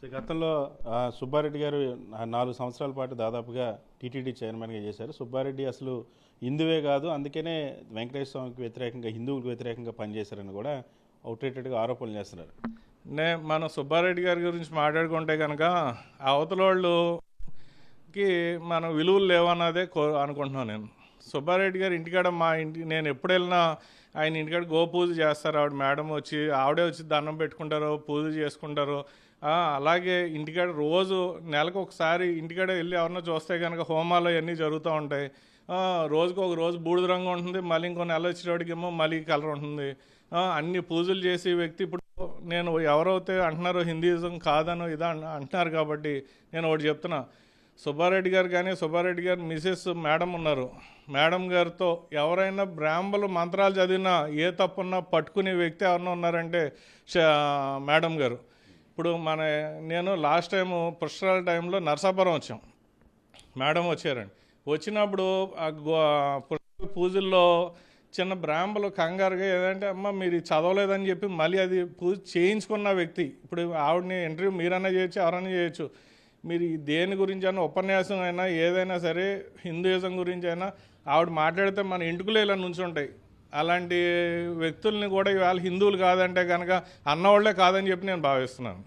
So గతంలో సుబ్బారెడ్డి గారు 4 సంవత్సరాల పాటు దాదాపుగా టీటీడీ చైర్మన్గా చేశారు. సుబ్బారెడ్డి అసలు హిందువే కాదు, అందుకనే వెంకటేశ్వర స్వామికి వ్యతిరేకంగా, హిందువులకు వ్యతిరేకంగా పనిచేశారని కూడా అవుట్రేటెడ్గా ఆరోపణలు చేస్తున్నారు. మనం సుబ్బారెడ్డి గారి గురించి మాట్లాడుకుంటే కనుక అవతలోళ్ళకి మనం విలువలు లేవన్నదే అనుకుంటున్నాను నేను. సుబ్బారెడ్డి గారు ఇంటికాడ నేను ఎప్పుడు వెళ్ళినా ఆయన ఇంటికాడ గోపూజ చేస్తారు. మేడం ఆవిడే వచ్చి దండం పెట్టుకుంటారు, పూజ చేసుకుంటారు. అలాగే ఇంటికాడ రోజు నెలకు ఒకసారి ఇంటికాడ వెళ్ళి ఎవరన్నా చూస్తే కనుక హోమాలు అవన్నీ జరుగుతూ ఉంటాయి. రోజుకు ఒక రోజు బూడిద రంగు ఉంటుంది, మళ్ళీ ఇంకో నెల వచ్చేటోడికేమో మళ్ళీ కలర్ ఉంటుంది. అన్ని పూజలు చేసే వ్యక్తి. ఇప్పుడు నేను ఎవరైతే అంటున్నారో హిందూయిజం కాదనో ఇదా అంటున్నారు కాబట్టి నేను ఒకటి చెప్తున్నా. సుబ్బారెడ్డి గారు కానీ సుబ్బారెడ్డి గారు మిసెస్ మేడం ఉన్నారు, మేడం గారితో ఎవరైనా బ్రాహ్మలు మంత్రాలు చదివినా ఏ తప్పున్నా పట్టుకునే వ్యక్తి ఎవరన్నా ఉన్నారంటే మేడం గారు. ఇప్పుడు నేను లాస్ట్ టైము పుష్కరాల టైంలో నరసాపురం వచ్చాం, మేడం వచ్చారండి. వచ్చినప్పుడు పూజల్లో చిన్న బ్రాహ్మలు కంగారుగా ఏదంటే అమ్మ మీరు చదవలేదని చెప్పి మళ్ళీ అది పూజ చేయించుకున్న వ్యక్తి. ఇప్పుడు ఆవిడని ఇంటర్వ్యూ మీరన్నా చేయొచ్చు, ఎవరైనా చేయొచ్చు. మీరు దేని గురించి అయినా ఉపన్యాసం అయినా ఏదైనా సరే హిందూయిజం గురించి అయినా ఆవిడ మాట్లాడితే మన ఇంటికులు ఇలా నుంచుంటాయి. అలాంటి వ్యక్తుల్ని కూడా ఇవాళ హిందువులు కాదంటే కనుక అన్నవాళ్లే కాదని చెప్పి నేను భావిస్తున్నాను.